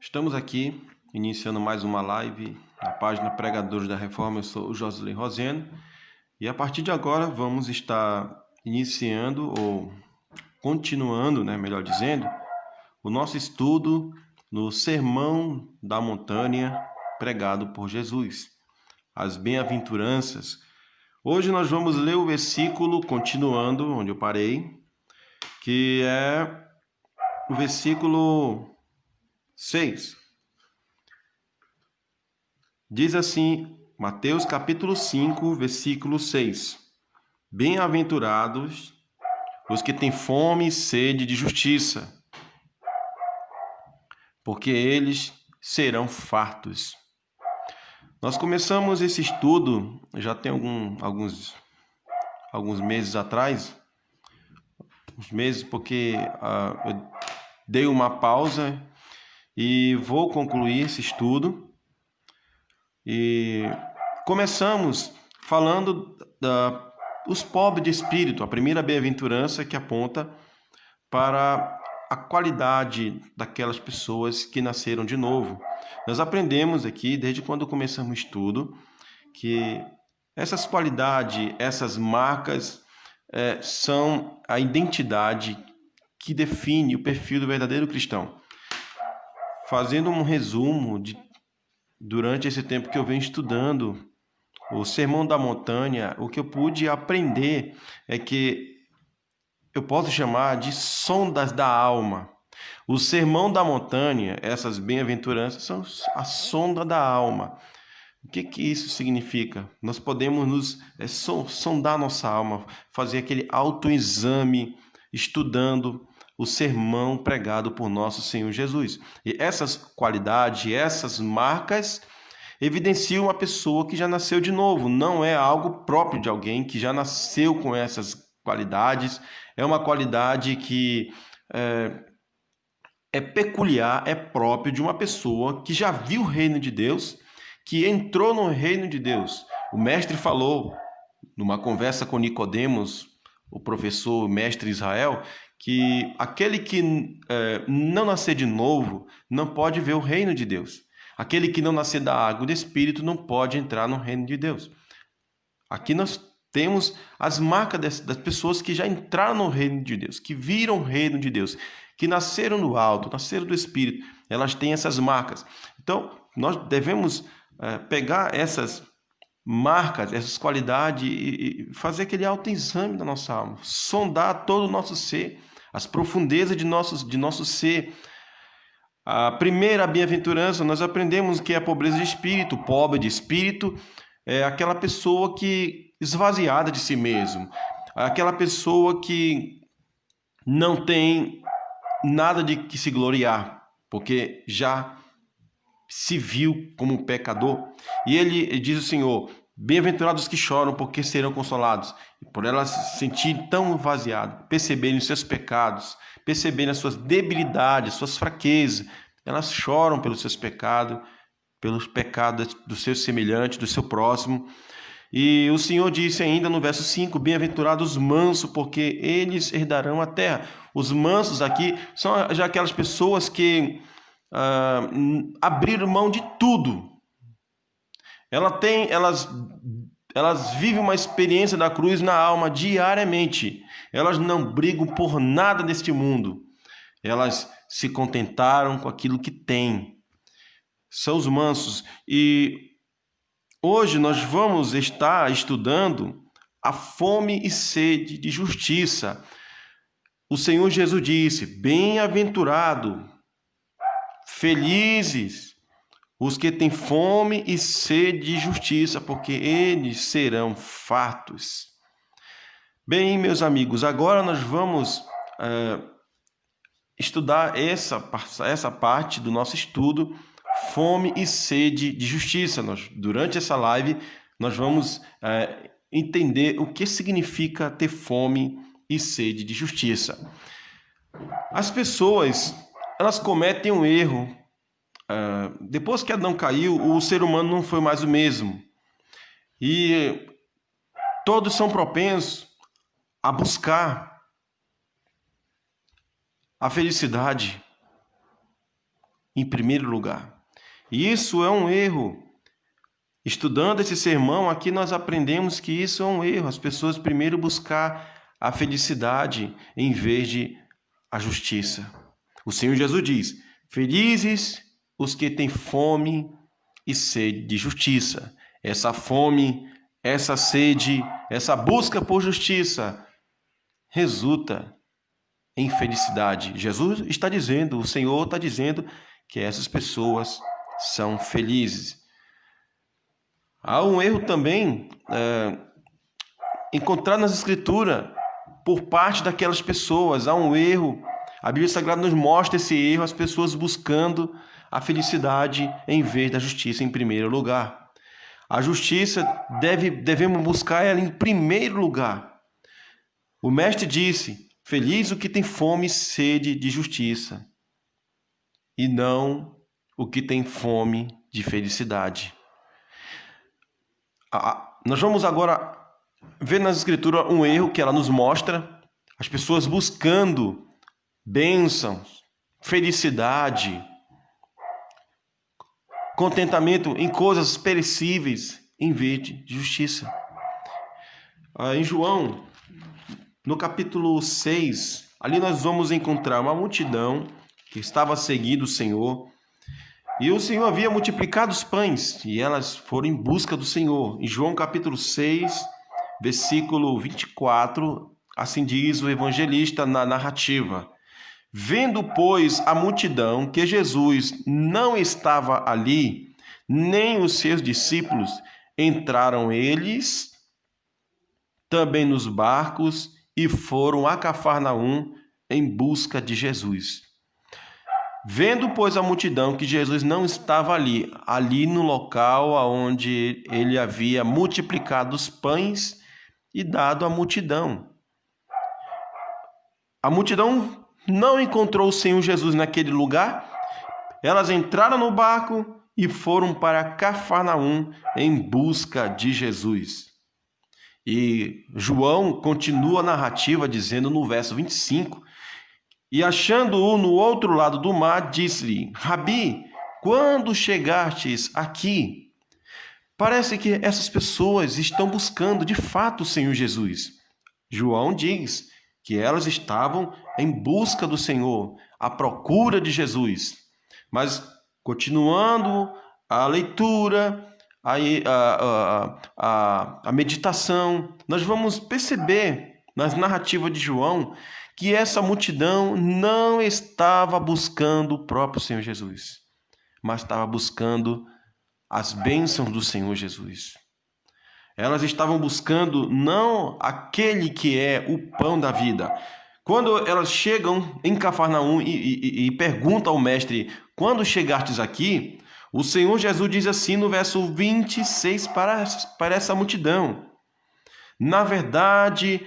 Estamos aqui iniciando mais uma live na página Pregadores da Reforma. Eu sou o Josley Roseno e a partir de agora vamos estar iniciando ou continuando, melhor dizendo, o nosso estudo no Sermão da Montanha pregado por Jesus, as bem-aventuranças. Hoje nós vamos ler o versículo, continuando onde eu parei, que é o versículo 6. Diz assim, Mateus capítulo 5, versículo 6. Bem-aventurados os que têm fome e sede de justiça, porque eles serão fartos. Nós começamos esse estudo já tem alguns meses atrás, porque eu dei uma pausa e vou concluir esse estudo. E começamos falando dos pobres de espírito, a primeira bem-aventurança que aponta para a qualidade daquelas pessoas que nasceram de novo. Nós aprendemos aqui, desde quando começamos o estudo, que essas qualidades, essas marcas são a identidade que define o perfil do verdadeiro cristão. Fazendo um resumo durante esse tempo que eu venho estudando o Sermão da Montanha, o que eu pude aprender é que eu posso chamar de sondas da alma. O Sermão da Montanha, essas bem-aventuranças, são a sonda da alma. O que isso significa? Nós podemos sondar nossa alma, fazer aquele autoexame, estudando o sermão pregado por nosso Senhor Jesus. E essas qualidades, essas marcas evidenciam uma pessoa que já nasceu de novo. Não é algo próprio de alguém que já nasceu com essas qualidades. É uma qualidade que é peculiar, é próprio de uma pessoa que já viu o reino de Deus, que entrou no reino de Deus. O mestre falou, numa conversa com Nicodemos, o professor, o mestre Israel, que aquele que não nascer de novo não pode ver o reino de Deus. Aquele que não nascer da água e do Espírito não pode entrar no reino de Deus. Aqui nós temos as marcas das pessoas que já entraram no reino de Deus, que viram o reino de Deus, que nasceram do alto, nasceram do Espírito. Elas têm essas marcas. Então, nós devemos pegar essas marcas, essas qualidades e fazer aquele autoexame da nossa alma, sondar todo o nosso ser, as profundezas de nosso ser. A primeira bem-aventurança, nós aprendemos que é a pobreza de espírito. O pobre de espírito é aquela pessoa que esvaziada de si mesmo, aquela pessoa que não tem nada de que se gloriar, porque já se viu como pecador. E ele diz o Senhor: bem-aventurados que choram, porque serão consolados. E por elas se sentirem tão vaziadas, perceberem os seus pecados, perceberem as suas debilidades, suas fraquezas, elas choram pelos seus pecados do seu semelhante, do seu próximo. E o Senhor disse ainda no verso 5, bem-aventurados os mansos, porque eles herdarão a terra. Os mansos aqui são já aquelas pessoas que abriram mão de tudo. Elas vivem uma experiência da cruz na alma diariamente. Elas não brigam por nada neste mundo. Elas se contentaram com aquilo que têm. São os mansos. E hoje nós vamos estar estudando a fome e sede de justiça. O Senhor Jesus disse: bem-aventurado, felizes os que têm fome e sede de justiça, porque eles serão fartos. Bem, meus amigos, agora nós vamos estudar essa parte do nosso estudo, fome e sede de justiça. Durante essa live, nós vamos entender o que significa ter fome e sede de justiça. As pessoas, elas cometem um erro. Depois que Adão caiu, o ser humano não foi mais o mesmo. E todos são propensos a buscar a felicidade, em primeiro lugar. E isso é um erro. Estudando esse sermão, aqui nós aprendemos que isso é um erro. As pessoas primeiro buscar a felicidade em vez de a justiça. O Senhor Jesus diz: felizes os que têm fome e sede de justiça. Essa fome, essa sede, essa busca por justiça resulta em felicidade. Jesus está dizendo, o Senhor está dizendo que essas pessoas são felizes. Há um erro também encontrado nas Escrituras por parte daquelas pessoas. Há um erro. A Bíblia Sagrada nos mostra esse erro, as pessoas buscando a felicidade em vez da justiça em primeiro lugar. A justiça devemos buscar ela em primeiro lugar. O Mestre disse: feliz o que tem fome e sede de justiça, e não o que tem fome de felicidade. Nós vamos agora ver nas Escrituras um erro que ela nos mostra, as pessoas buscando bênçãos, felicidade, contentamento em coisas perecíveis em vez de justiça. Em João, no capítulo 6, ali nós vamos encontrar uma multidão que estava seguindo o Senhor. E o Senhor havia multiplicado os pães, e elas foram em busca do Senhor. Em João capítulo 6, versículo 24, assim diz o evangelista na narrativa: vendo, pois, a multidão que Jesus não estava ali, nem os seus discípulos, entraram eles também nos barcos e foram a Cafarnaum em busca de Jesus. Vendo, pois, a multidão que Jesus não estava ali no local onde ele havia multiplicado os pães e dado à multidão. A multidão não encontrou o Senhor Jesus naquele lugar. Elas entraram no barco e foram para Cafarnaum em busca de Jesus. E João continua a narrativa dizendo no verso 25: e achando-o no outro lado do mar, disse-lhe: Rabi, quando chegastes aqui? Parece que essas pessoas estão buscando de fato o Senhor Jesus. João diz que elas estavam em busca do Senhor, à procura de Jesus. Mas, continuando a leitura, a meditação, nós vamos perceber nas narrativas de João que essa multidão não estava buscando o próprio Senhor Jesus, mas estava buscando as bênçãos do Senhor Jesus. Elas estavam buscando não aquele que é o pão da vida. Quando elas chegam em Cafarnaum e perguntam ao mestre: quando chegastes aqui? O Senhor Jesus diz assim no verso 26 para essa multidão: na verdade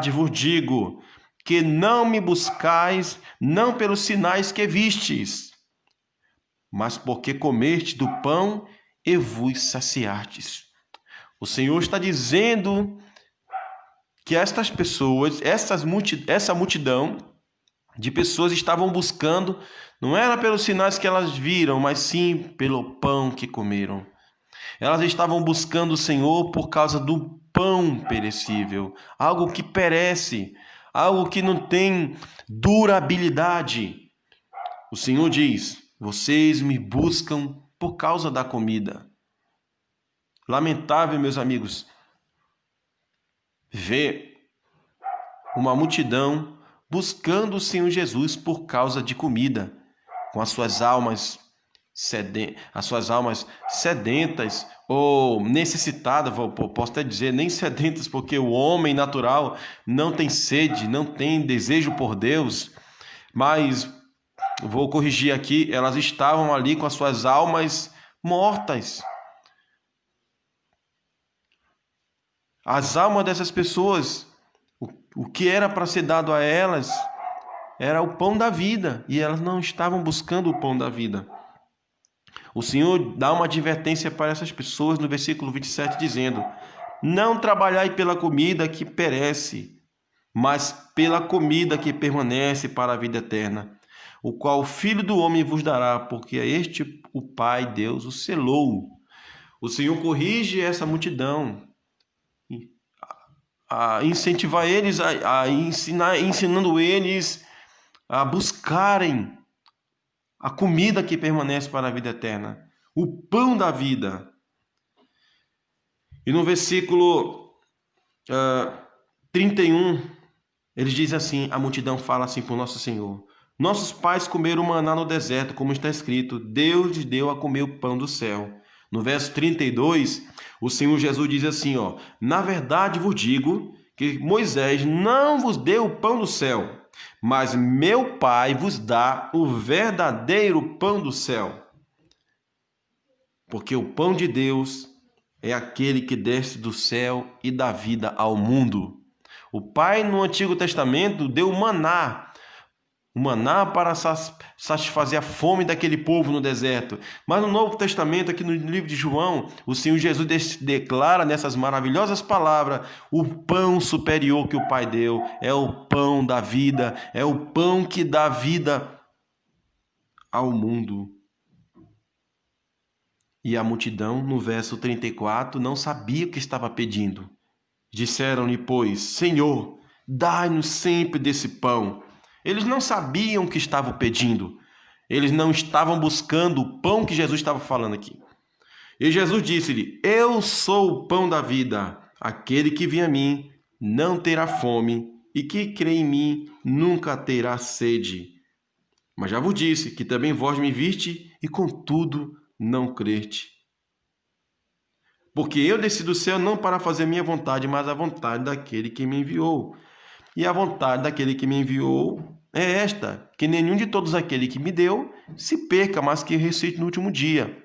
vos digo, que não me buscais, não pelos sinais que vistes, mas porque comeste do pão e vos saciastes. O Senhor está dizendo que estas pessoas, essa multidão de pessoas estavam buscando, não era pelos sinais que elas viram, mas sim pelo pão que comeram. Elas estavam buscando o Senhor por causa do pão perecível, algo que perece, algo que não tem durabilidade. O Senhor diz: vocês me buscam por causa da comida. Lamentável, meus amigos, ver uma multidão buscando o Senhor Jesus por causa de comida, com as suas almas sedentas ou necessitadas, posso até dizer, nem sedentas, porque o homem natural não tem sede, não tem desejo por Deus, mas vou corrigir aqui, elas estavam ali com as suas almas mortas. As almas dessas pessoas, o que era para ser dado a elas, era o pão da vida, e elas não estavam buscando o pão da vida. O Senhor dá uma advertência para essas pessoas no versículo 27, dizendo: não trabalhai pela comida que perece, mas pela comida que permanece para a vida eterna, o qual o Filho do Homem vos dará, porque a este o Pai, Deus, o selou. O Senhor corrige essa multidão, a incentivar eles, ensinando eles a buscarem a comida que permanece para a vida eterna, o pão da vida. E no versículo 31, eles dizem assim, a multidão fala assim para o nosso Senhor: nossos pais comeram maná no deserto, como está escrito, Deus lhes deu a comer o pão do céu. No verso 32, o Senhor Jesus diz assim, na verdade vos digo que Moisés não vos deu o pão do céu, mas meu Pai vos dá o verdadeiro pão do céu. Porque o pão de Deus é aquele que desce do céu e dá vida ao mundo. O Pai no Antigo Testamento deu o maná para satisfazer a fome daquele povo no deserto. Mas no Novo Testamento, aqui no livro de João, o Senhor Jesus declara nessas maravilhosas palavras o pão superior que o Pai deu. É o pão da vida, é o pão que dá vida ao mundo. E a multidão, no verso 34, não sabia o que estava pedindo. Disseram-lhe, pois, Senhor, dai-nos sempre desse pão. Eles não sabiam o que estavam pedindo. Eles não estavam buscando o pão que Jesus estava falando aqui. E Jesus disse-lhe, eu sou o pão da vida. Aquele que vem a mim não terá fome, e que crê em mim nunca terá sede. Mas já vos disse que também vós me viste, e contudo não creste. Porque eu desci do céu não para fazer minha vontade, mas a vontade daquele que me enviou. E a vontade daquele que me enviou é esta, que nenhum de todos aquele que me deu se perca, mas que ressuscite no último dia.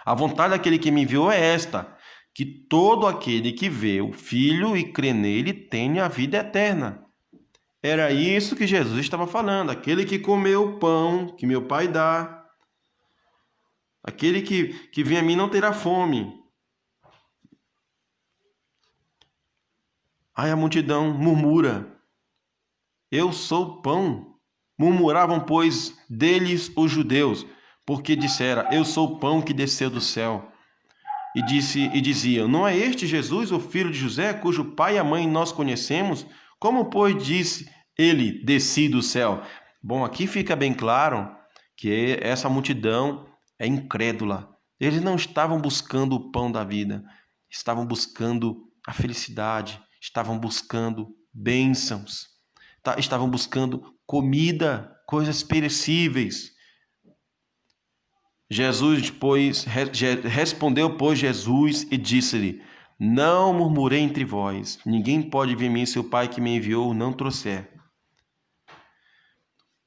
A vontade daquele que me enviou é esta, que todo aquele que vê o Filho e crê nele tenha a vida eterna. Era isso que Jesus estava falando. Aquele que comeu o pão que meu Pai dá, aquele que vem a mim não terá fome. Aí a multidão murmura, eu sou o pão. Murmuravam, pois, deles os judeus, porque dissera, eu sou o pão que desceu do céu. E diziam, não é este Jesus, o filho de José, cujo pai e a mãe nós conhecemos? Como, pois, disse ele, desci do céu? Bom, aqui fica bem claro que essa multidão é incrédula. Eles não estavam buscando o pão da vida, estavam buscando a felicidade, estavam buscando bênçãos, estavam buscando comida, coisas perecíveis. Respondeu, pois, Jesus e disse-lhe, não murmurei entre vós, ninguém pode vir a mim se o Pai que me enviou não trouxer.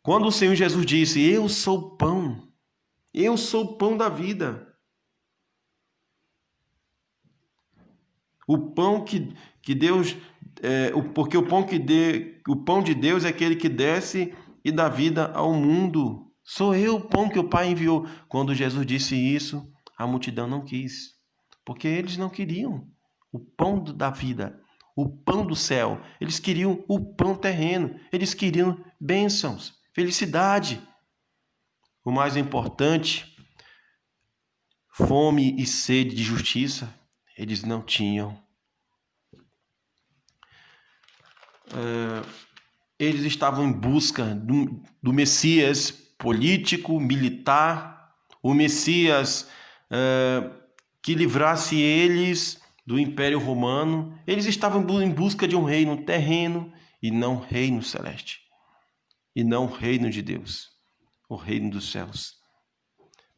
Quando o Senhor Jesus disse, eu sou o pão da vida, o pão que Deus, porque o pão de Deus é aquele que desce e dá vida ao mundo. Sou eu o pão que o Pai enviou. Quando Jesus disse isso, a multidão não quis, porque eles não queriam o pão da vida, o pão do céu. Eles queriam o pão terreno, eles queriam bênçãos, felicidade. O mais importante, fome e sede de justiça, eles não tinham. Eles estavam em busca do Messias político, militar, o Messias que livrasse eles do Império Romano. Eles estavam em busca de um reino terreno e não reino celeste, e não o reino de Deus, o reino dos céus.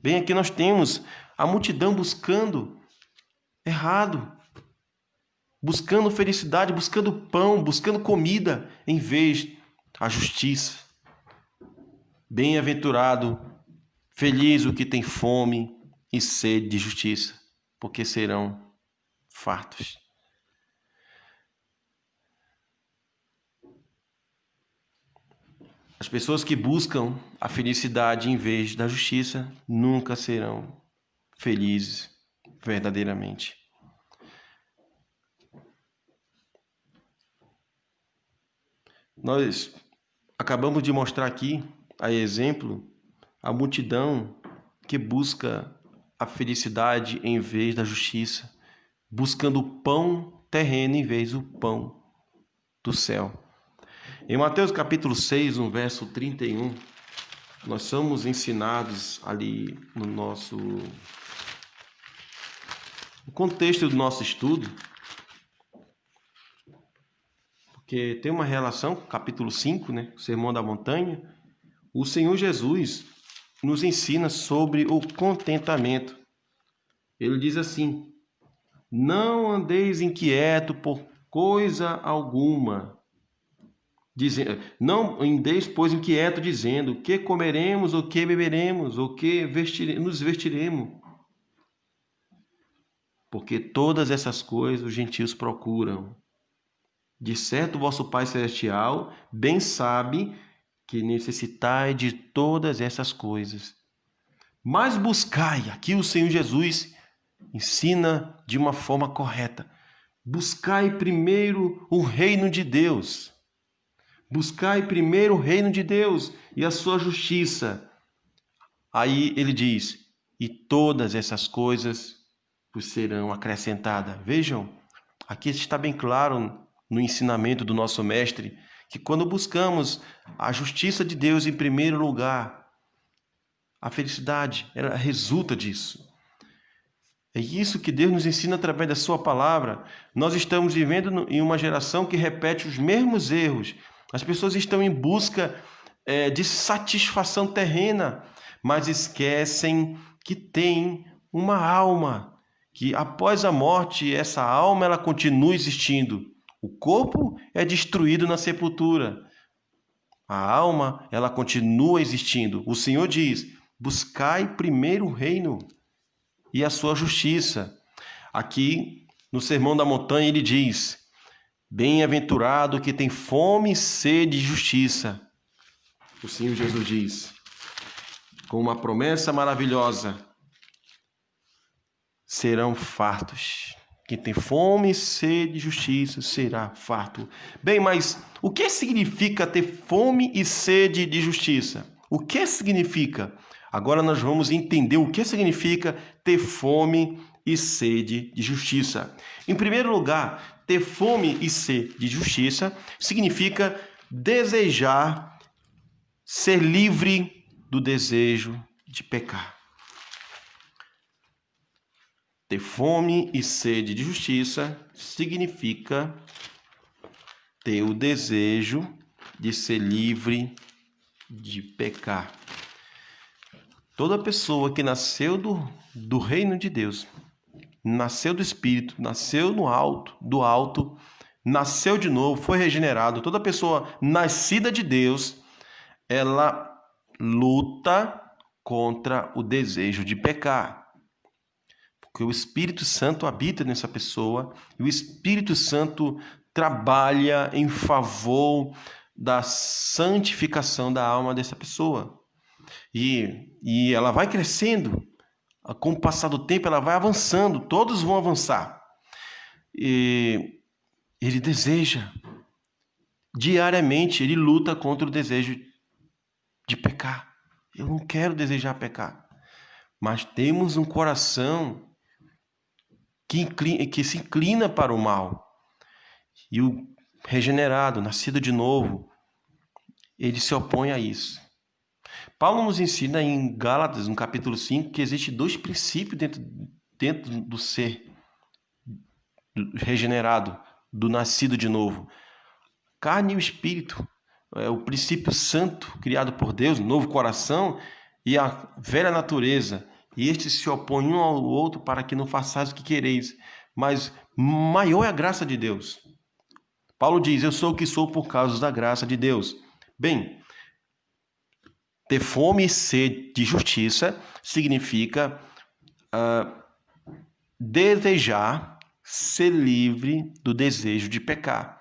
Bem, aqui nós temos a multidão buscando errado, buscando felicidade, buscando pão, buscando comida, em vez da justiça. Bem-aventurado, feliz o que tem fome e sede de justiça, porque serão fartos. As pessoas que buscam a felicidade em vez da justiça nunca serão felizes verdadeiramente. Nós acabamos de mostrar aqui a exemplo, a multidão que busca a felicidade em vez da justiça, buscando o pão terreno em vez do pão do céu. Em Mateus capítulo 6, no verso 31, nós somos ensinados ali no contexto do nosso estudo, porque tem uma relação com o capítulo 5, né, o Sermão da Montanha. O Senhor Jesus nos ensina sobre o contentamento. Ele diz assim: não andeis inquieto por coisa alguma. Não andeis, pois, inquieto, dizendo: o que comeremos, o que beberemos, o que nos vestiremos. Porque todas essas coisas os gentios procuram. De certo, vosso Pai Celestial bem sabe que necessitai de todas essas coisas. Mas buscai, aqui o Senhor Jesus ensina de uma forma correta. Buscai primeiro o reino de Deus. Buscai primeiro o reino de Deus e a sua justiça. Aí ele diz: e todas essas coisas vos serão acrescentadas. Vejam, aqui está bem claro no ensinamento do nosso mestre, que quando buscamos a justiça de Deus em primeiro lugar, a felicidade ela resulta disso. É isso que Deus nos ensina através da sua palavra. Nós estamos vivendo em uma geração que repete os mesmos erros. As pessoas estão em busca de satisfação terrena, mas esquecem que tem uma alma, que após a morte, essa alma ela continua existindo. O corpo é destruído na sepultura. A alma, ela continua existindo. O Senhor diz: buscai primeiro o reino e a sua justiça. Aqui, no Sermão da Montanha, ele diz: bem-aventurado que tem fome e sede de justiça. O Senhor Jesus diz, com uma promessa maravilhosa: serão fartos. Quem tem fome e sede de justiça será farto. Bem, mas o que significa ter fome e sede de justiça? O que significa? Agora nós vamos entender o que significa ter fome e sede de justiça. Em primeiro lugar, ter fome e sede de justiça significa desejar ser livre do desejo de pecar. Ter fome e sede de justiça significa ter o desejo de ser livre de pecar. Toda pessoa que nasceu do reino de Deus, nasceu do Espírito, nasceu do alto, nasceu de novo, foi regenerado. Toda pessoa nascida de Deus, ela luta contra o desejo de pecar. Porque o Espírito Santo habita nessa pessoa e o Espírito Santo trabalha em favor da santificação da alma dessa pessoa. E ela vai crescendo, com o passar do tempo ela vai avançando, todos vão avançar. E ele deseja, diariamente ele luta contra o desejo de pecar. Eu não quero desejar pecar, mas temos um coração que se inclina para o mal. E o regenerado, nascido de novo, ele se opõe a isso. Paulo nos ensina em Gálatas, no capítulo 5, que existem dois princípios dentro do ser regenerado, do nascido de novo: carne e o espírito. O princípio santo criado por Deus, novo coração, e a velha natureza. E estes se opõem um ao outro para que não façais o que quereis. Mas maior é a graça de Deus. Paulo diz: eu sou o que sou por causa da graça de Deus. Bem, ter fome e sede de justiça significa desejar ser livre do desejo de pecar.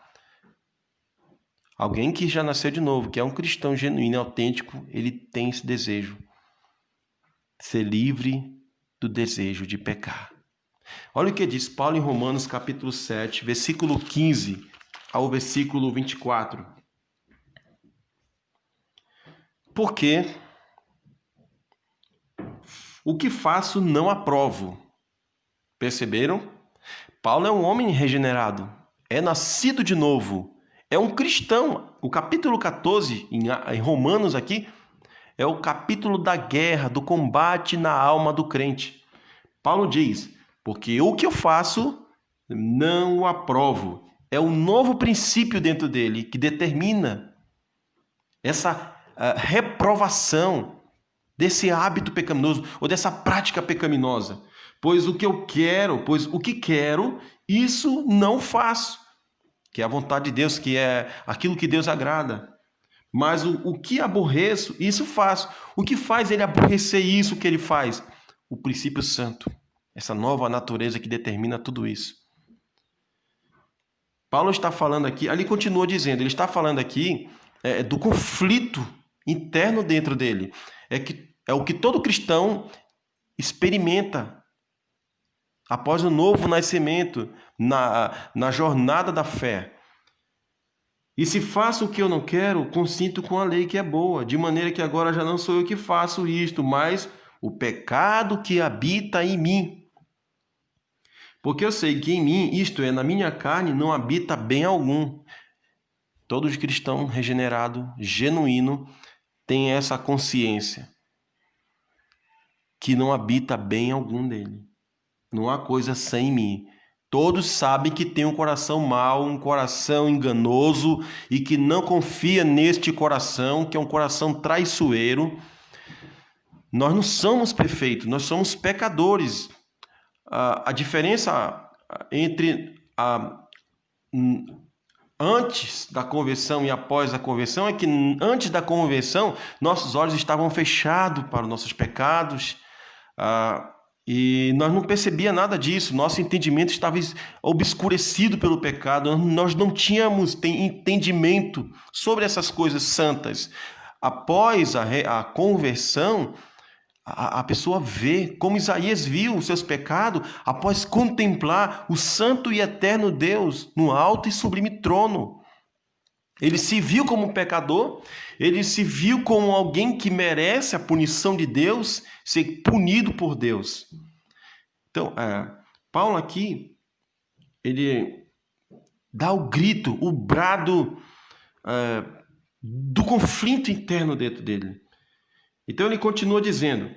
Alguém que já nasceu de novo, que é um cristão genuíno e autêntico, ele tem esse desejo. Ser livre do desejo de pecar. Olha o que diz Paulo em Romanos capítulo 7, versículo 15 ao versículo 24. Porque o que faço não aprovo. Perceberam? Paulo é um homem regenerado, é nascido de novo, é um cristão. O capítulo 14, em Romanos aqui, é o capítulo da guerra, do combate na alma do crente. Paulo diz, porque o que eu faço, não o aprovo. É um novo princípio dentro dele que determina essa reprovação desse hábito pecaminoso ou dessa prática pecaminosa. Pois o que quero, isso não faço. Que é a vontade de Deus, que é aquilo que Deus agrada. Mas o que aborreço, isso faço. O que faz ele aborrecer isso que ele faz? O princípio santo. Essa nova natureza que determina tudo isso. Paulo está falando aqui, ali continua dizendo, ele está falando aqui do conflito interno dentro dele. É o que todo cristão experimenta após o novo nascimento, na jornada da fé. E se faço o que eu não quero, consinto com a lei que é boa, de maneira que agora já não sou eu que faço isto, mas o pecado que habita em mim. Porque eu sei que em mim, isto é, na minha carne, não habita bem algum. Todo cristão regenerado, genuíno, tem essa consciência que não habita bem algum dele. Não há coisa sem mim. Todos sabem que tem um coração mau, um coração enganoso e que não confia neste coração, que é um coração traiçoeiro. Nós não somos perfeitos, nós somos pecadores. A diferença entre antes da conversão e após a conversão é que antes da conversão nossos olhos estavam fechados para os nossos pecados, e nós não percebíamos nada disso, nosso entendimento estava obscurecido pelo pecado, nós não tínhamos entendimento sobre essas coisas santas. Após a conversão, a pessoa vê, como Isaías viu os seus pecados, após contemplar o santo e eterno Deus no alto e sublime trono. Ele se viu como um pecador, ele se viu como alguém que merece a punição de Deus, ser punido por Deus. Então, Paulo aqui, ele dá o grito, o brado do conflito interno dentro dele. Então ele continua dizendo,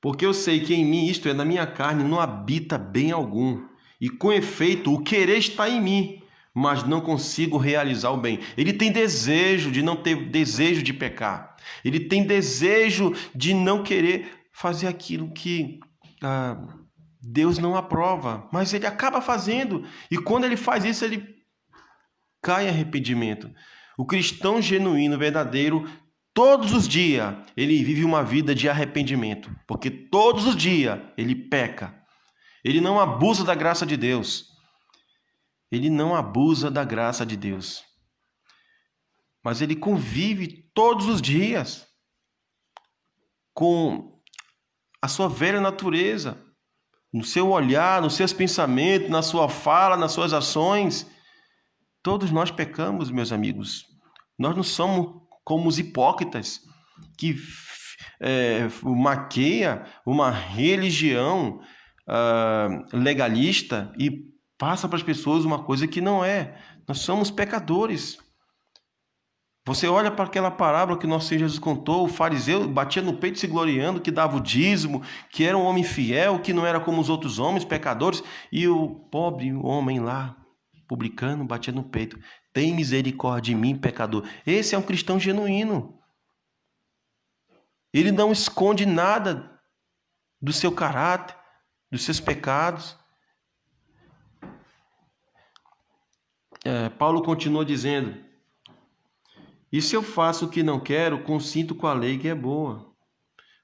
porque eu sei que em mim, isto é, na minha carne, não habita bem algum, e com efeito o querer está em mim, mas não consigo realizar o bem. Ele tem desejo de não ter desejo de pecar. Ele tem desejo de não querer fazer aquilo que Deus não aprova. Mas ele acaba fazendo. E quando ele faz isso, ele cai em arrependimento. O cristão genuíno, verdadeiro, todos os dias ele vive uma vida de arrependimento. Porque todos os dias ele peca. Ele não abusa da graça de Deus. Ele não abusa da graça de Deus. Mas ele convive todos os dias com a sua velha natureza, no seu olhar, nos seus pensamentos, na sua fala, nas suas ações. Todos nós pecamos, meus amigos. Nós não somos como os hipócritas que maqueia uma religião legalista e passa para as pessoas uma coisa que não é. Nós somos pecadores. Você olha para aquela parábola que nosso Senhor Jesus contou, o fariseu batia no peito se gloriando, que dava o dízimo, que era um homem fiel, que não era como os outros homens, pecadores, e o pobre homem lá, publicano, batia no peito. Tem misericórdia de mim, pecador. Esse é um cristão genuíno. Ele não esconde nada do seu caráter, dos seus pecados. Paulo continua dizendo, e se eu faço o que não quero, consinto com a lei que é boa.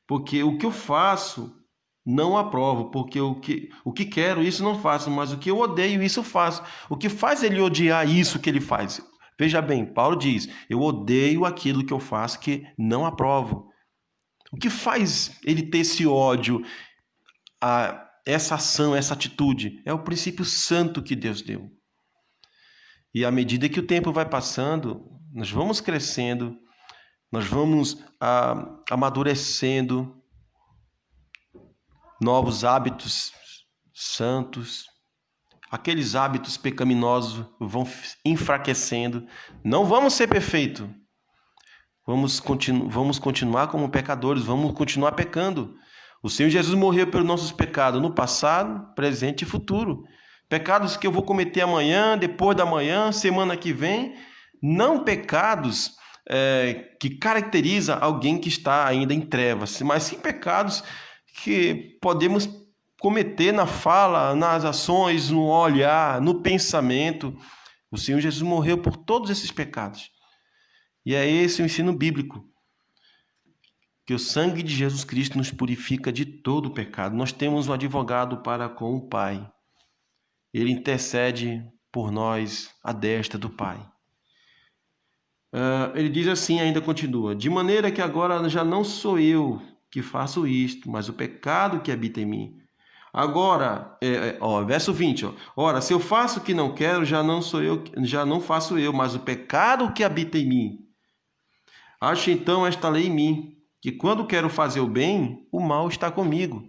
Porque o que eu faço, não aprovo. Porque o que quero, isso não faço. Mas o que eu odeio, isso faço. O que faz ele odiar isso que ele faz? Veja bem, Paulo diz, eu odeio aquilo que eu faço que não aprovo. O que faz ele ter esse ódio, essa ação, essa atitude? É o princípio santo que Deus deu. E à medida que o tempo vai passando, nós vamos crescendo, nós vamos amadurecendo novos hábitos santos. Aqueles hábitos pecaminosos vão enfraquecendo. Não vamos ser perfeitos. Vamos continuar como pecadores, vamos continuar pecando. O Senhor Jesus morreu pelos nossos pecados no passado, presente e futuro. Pecados que eu vou cometer amanhã, depois da manhã, semana que vem. Não pecados que caracteriza alguém que está ainda em trevas, mas sim pecados que podemos cometer na fala, nas ações, no olhar, no pensamento. O Senhor Jesus morreu por todos esses pecados. E é esse o ensino bíblico, que o sangue de Jesus Cristo nos purifica de todo o pecado. Nós temos um advogado para com o Pai. Ele intercede por nós à destra do Pai. Ele diz assim, ainda continua: de maneira que agora já não sou eu que faço isto, mas o pecado que habita em mim. Agora, verso 20, ora, se eu faço o que não quero, já não faço eu, mas o pecado que habita em mim. Acho então esta lei em mim, que quando quero fazer o bem, o mal está comigo.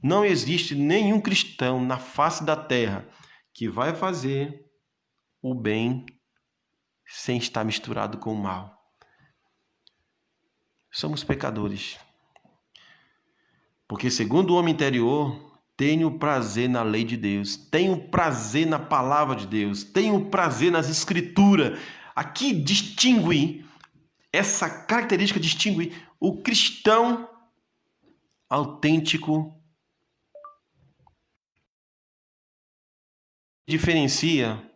Não existe nenhum cristão na face da terra que vai fazer o bem sem estar misturado com o mal. Somos pecadores. Porque segundo o homem interior, tenho prazer na lei de Deus, tenho prazer na palavra de Deus, tenho prazer nas escrituras. Aqui distingue, essa característica distingue o cristão autêntico, diferencia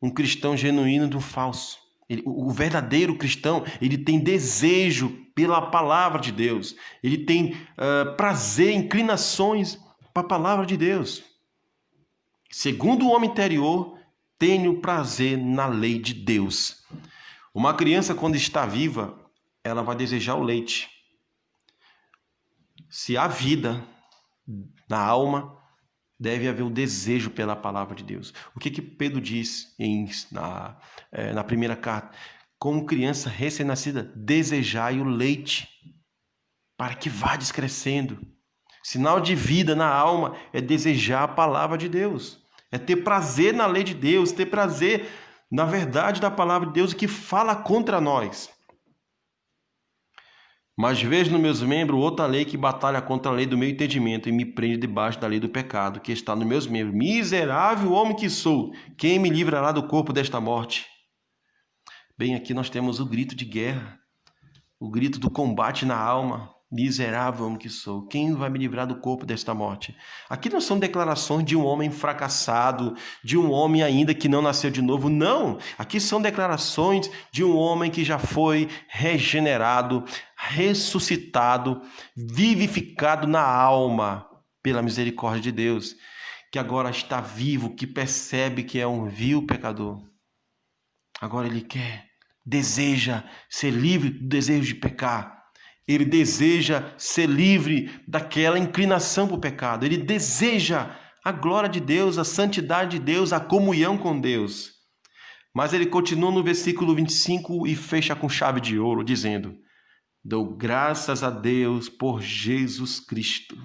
um cristão genuíno do falso. O verdadeiro cristão, ele tem desejo pela palavra de Deus, ele tem prazer, inclinações para a palavra de Deus. Segundo o homem interior, tenho prazer na lei de Deus. Uma criança, quando está viva, ela vai desejar o leite. Se há vida na alma, deve haver o desejo pela palavra de Deus. O que Pedro diz na primeira carta? Como criança recém-nascida, desejai o leite, para que vá descrescendo. Sinal de vida na alma é desejar a palavra de Deus. É ter prazer na lei de Deus, ter prazer na verdade da palavra de Deus que fala contra nós. Mas vejo nos meus membros outra lei que batalha contra a lei do meu entendimento e me prende debaixo da lei do pecado que está nos meus membros. Miserável homem que sou, quem me livrará do corpo desta morte? Bem, aqui nós temos o grito de guerra, o grito do combate na alma. Miserável homem que sou, quem vai me livrar do corpo desta morte? Aqui não são declarações de um homem fracassado, de um homem ainda que não nasceu de novo, não. Aqui são declarações de um homem que já foi regenerado, ressuscitado, vivificado na alma pela misericórdia de Deus, que agora está vivo, que percebe que é um vil pecador. Agora ele deseja ser livre do desejo de pecar. Ele deseja ser livre daquela inclinação para o pecado. Ele deseja a glória de Deus, a santidade de Deus, a comunhão com Deus. Mas ele continua no versículo 25 e fecha com chave de ouro, dizendo: dou graças a Deus por Jesus Cristo.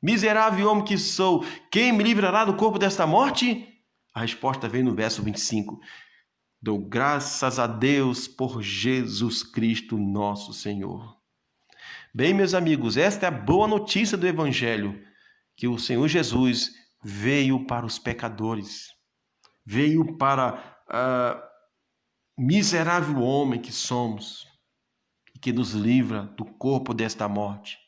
Miserável homem que sou, quem me livrará do corpo desta morte? A resposta vem no verso 25. Dou graças a Deus por Jesus Cristo, nosso Senhor. Bem, meus amigos, esta é a boa notícia do Evangelho, que o Senhor Jesus veio para os pecadores, veio para miserável homem que somos, e que nos livra do corpo desta morte.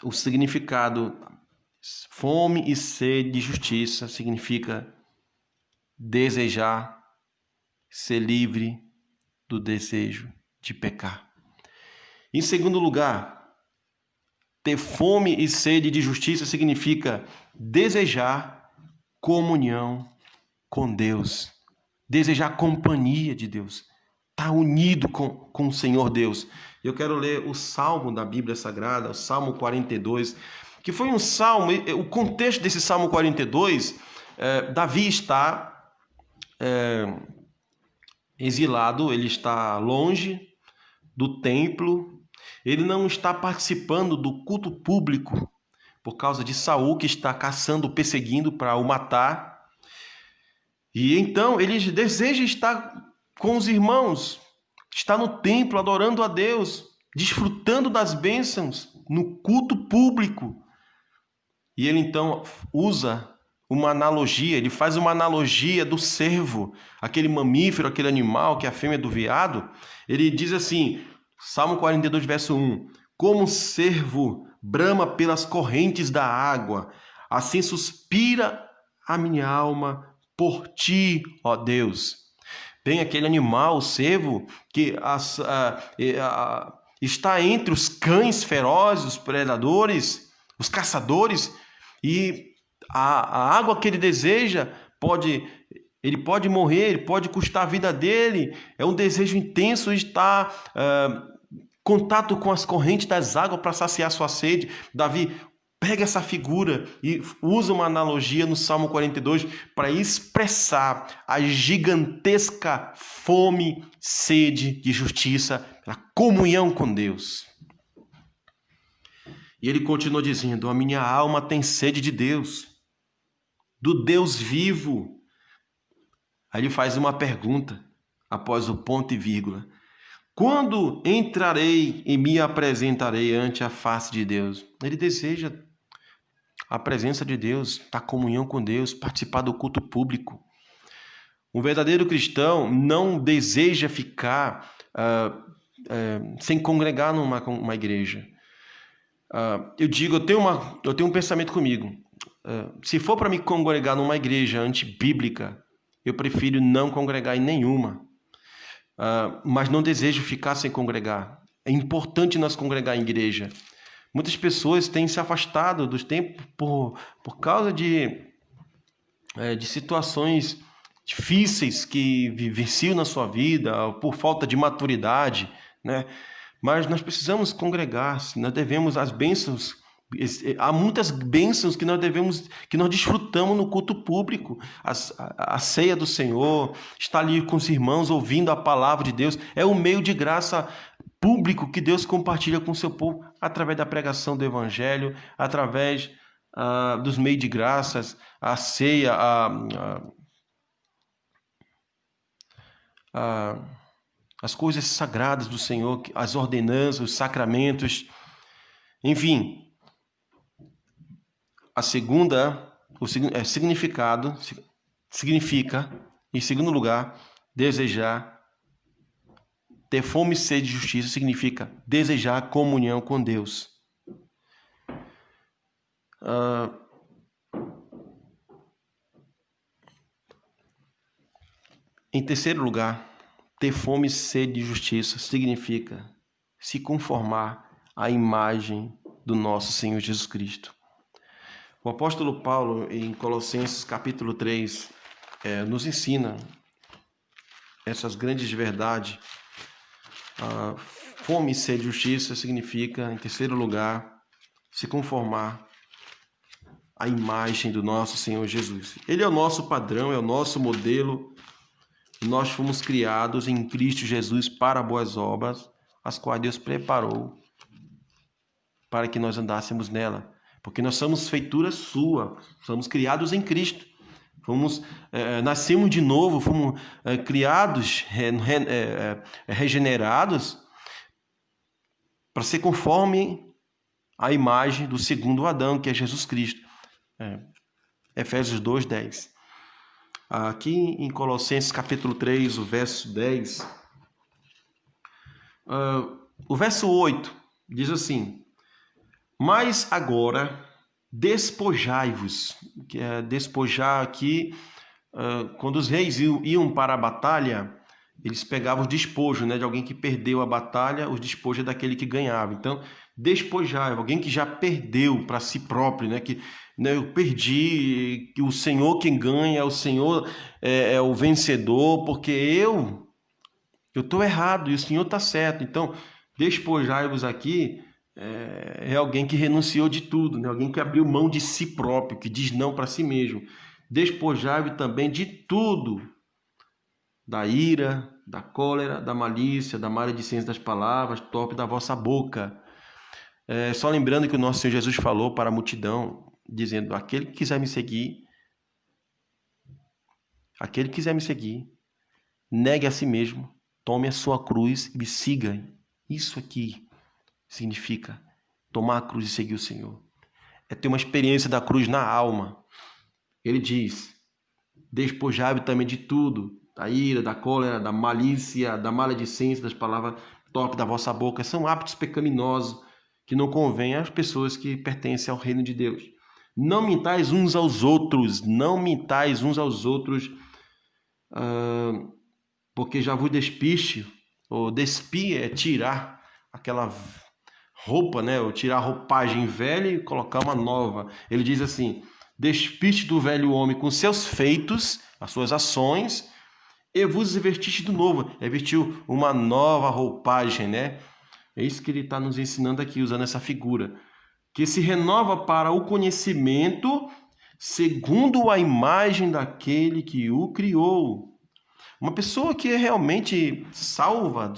O significado fome e sede de justiça significa desejar ser livre do desejo de pecar. Em segundo lugar, ter fome e sede de justiça significa desejar comunhão com Deus, desejar companhia de Deus, estar unido com o Senhor Deus. Eu quero ler o Salmo da Bíblia Sagrada, o Salmo 42, que foi um salmo, o contexto desse Salmo 42, Davi está exilado, ele está longe do templo, ele não está participando do culto público por causa de Saul, que está caçando, perseguindo para o matar. E então ele deseja estar com os irmãos, está no templo adorando a Deus, desfrutando das bênçãos no culto público. E ele então usa uma analogia, ele faz uma analogia do cervo, aquele mamífero, aquele animal que é a fêmea do veado. Ele diz assim, Salmo 42, verso 1, como um cervo brama pelas correntes da água, assim suspira a minha alma por ti, ó Deus. Bem, aquele animal, o cervo, que está entre os cães ferozes, os predadores, os caçadores, e a água que ele deseja, ele pode morrer, ele pode custar a vida dele. É um desejo intenso de estar em contato com as correntes das águas para saciar sua sede. Davi pega essa figura e usa uma analogia no Salmo 42 para expressar a gigantesca fome, sede de justiça, a comunhão com Deus. E ele continua dizendo, a minha alma tem sede de Deus, do Deus vivo. Aí ele faz uma pergunta, após o ponto e vírgula. Quando entrarei e me apresentarei ante a face de Deus? Ele deseja a presença de Deus, a comunhão com Deus, participar do culto público. Um verdadeiro cristão não deseja ficar sem congregar numa igreja. Eu tenho um pensamento comigo. Se for para me congregar numa igreja antibíblica, eu prefiro não congregar em nenhuma. Mas não desejo ficar sem congregar. É importante nós congregar em igreja. Muitas pessoas têm se afastado dos tempos por causa de situações difíceis que vivenciam na sua vida, por falta de maturidade, né? Mas nós precisamos congregar, nós devemos as bênçãos. Há muitas bênçãos que nós desfrutamos no culto público. A ceia do Senhor, estar ali com os irmãos ouvindo a palavra de Deus, é um meio de graça público que Deus compartilha com o seu povo através da pregação do Evangelho, através dos meios de graças, a ceia, as coisas sagradas do Senhor, as ordenanças, os sacramentos, enfim. A segunda, significado, significa, em segundo lugar, desejar, ter fome e sede de justiça, significa desejar comunhão com Deus. Em terceiro lugar, ter fome e sede de justiça significa se conformar à imagem do nosso Senhor Jesus Cristo. O apóstolo Paulo, em Colossenses capítulo 3, nos ensina essas grandes verdades. Fome e sede de justiça significa, em terceiro lugar, se conformar à imagem do nosso Senhor Jesus. Ele é o nosso padrão, é o nosso modelo. Nós fomos criados em Cristo Jesus para boas obras, as quais Deus preparou para que nós andássemos nela. Porque nós somos feitura sua, somos criados em Cristo. Nascemos de novo, fomos criados, regenerados, para ser conforme a imagem do segundo Adão, que é Jesus Cristo. Efésios 2:10. Aqui em Colossenses capítulo 3, o verso 10, o verso 8 diz assim: mas agora despojai-vos. Despojar aqui, quando os reis iam para a batalha, eles pegavam os despojos, né, de alguém que perdeu a batalha, os despojos é daquele que ganhava. Então, despojar, alguém que já perdeu para si próprio, né, que eu perdi, que o Senhor quem ganha, o Senhor é o vencedor, porque eu estou errado e o Senhor está certo. Então, despojai-vos aqui é alguém que renunciou de tudo, né? Alguém que abriu mão de si próprio, que diz não para si mesmo. Despojai-vos também de tudo, da ira, da cólera, da malícia, da maledicência das palavras, torpe da vossa boca. Só lembrando que o nosso Senhor Jesus falou para a multidão, dizendo: aquele que quiser me seguir, negue a si mesmo, tome a sua cruz e me siga. Isso aqui significa tomar a cruz e seguir o Senhor. É ter uma experiência da cruz na alma. Ele diz: despojai-vos também de tudo, da ira, da cólera, da malícia, da maledicência, das palavras torpes da vossa boca. São hábitos pecaminosos que não convêm às pessoas que pertencem ao reino de Deus. Não mintais uns aos outros, porque já vos despiste, ou despir é tirar aquela roupa, né? Ou tirar a roupagem velha e colocar uma nova. Ele diz assim: despiste do velho homem com seus feitos, as suas ações, e vos vestiste do novo. Vestiu uma nova roupagem, né? É isso que ele está nos ensinando aqui, usando essa figura, que se renova para o conhecimento segundo a imagem daquele que o criou. Uma pessoa que é realmente salva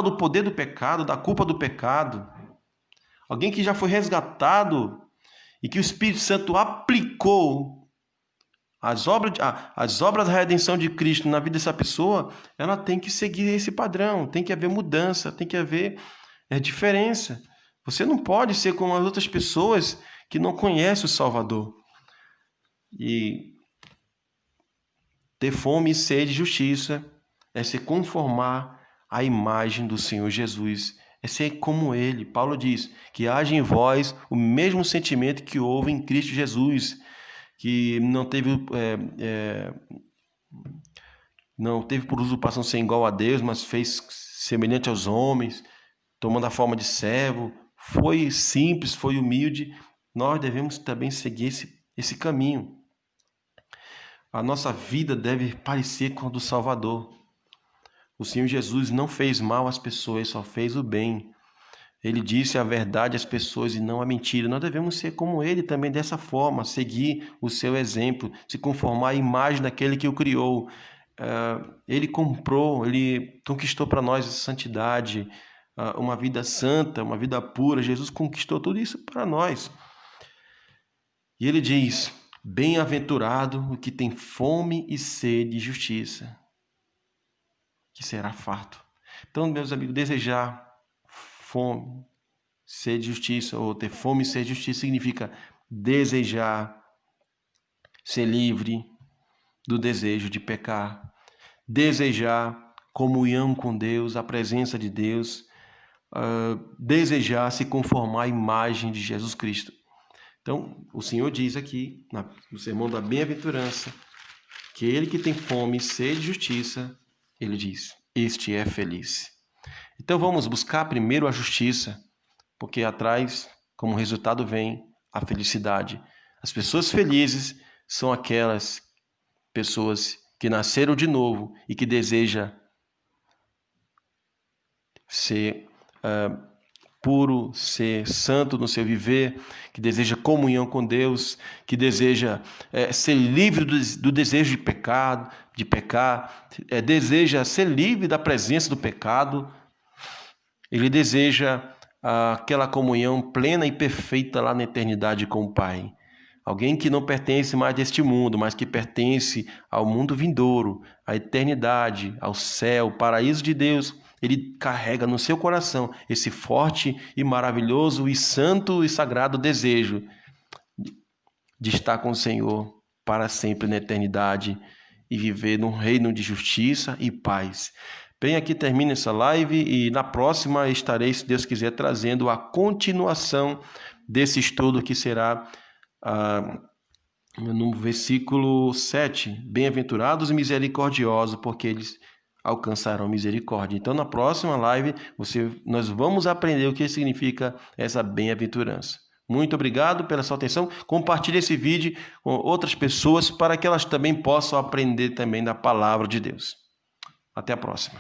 do poder do pecado, da culpa do pecado. Alguém que já foi resgatado e que o Espírito Santo aplicou as obras da redenção de Cristo na vida dessa pessoa, ela tem que seguir esse padrão, tem que haver mudança, tem que haver diferença. Você não pode ser como as outras pessoas que não conhecem o Salvador. E ter fome e sede de justiça é se conformar à imagem do Senhor Jesus, é ser como Ele. Paulo diz que haja em vós o mesmo sentimento que houve em Cristo Jesus, que não teve por usurpação ser igual a Deus, mas fez semelhante aos homens, tomando a forma de servo, foi simples, foi humilde. Nós devemos também seguir esse caminho. A nossa vida deve parecer com a do Salvador. O Senhor Jesus não fez mal às pessoas, só fez o bem. Ele disse a verdade às pessoas e não a mentira. Nós devemos ser como Ele também dessa forma, seguir o seu exemplo, se conformar à imagem daquele que o criou. Ele conquistou para nós a santidade, uma vida santa, uma vida pura. Jesus conquistou tudo isso para nós. E Ele diz: bem-aventurado o que tem fome e sede de justiça, que será farto. Então, meus amigos, desejar fome, sede de justiça, ou ter fome e sede de justiça, significa desejar ser livre do desejo de pecar, desejar comunhão com Deus, a presença de Deus, desejar se conformar à imagem de Jesus Cristo. Então, o Senhor diz aqui, no sermão da bem-aventurança, que ele que tem fome e sede de justiça, ele diz: este é feliz. Então vamos buscar primeiro a justiça, porque atrás, como resultado, vem a felicidade. As pessoas felizes são aquelas pessoas que nasceram de novo e que desejam ser puro, ser santo no seu viver, que deseja comunhão com Deus, que deseja ser livre do desejo de pecar, deseja ser livre da presença do pecado. Ele deseja aquela comunhão plena e perfeita lá na eternidade com o Pai. Alguém que não pertence mais deste mundo, mas que pertence ao mundo vindouro, à eternidade, ao céu, ao paraíso de Deus. Ele carrega no seu coração esse forte e maravilhoso e santo e sagrado desejo de estar com o Senhor para sempre na eternidade e viver num reino de justiça e paz. Bem, aqui termina essa live e na próxima estarei, se Deus quiser, trazendo a continuação desse estudo que será no versículo 7. Bem-aventurados e misericordiosos, porque eles alcançarão misericórdia. Então, na próxima live, nós vamos aprender o que significa essa bem-aventurança. Muito obrigado pela sua atenção. Compartilhe esse vídeo com outras pessoas para que elas também possam aprender também da palavra de Deus. Até a próxima.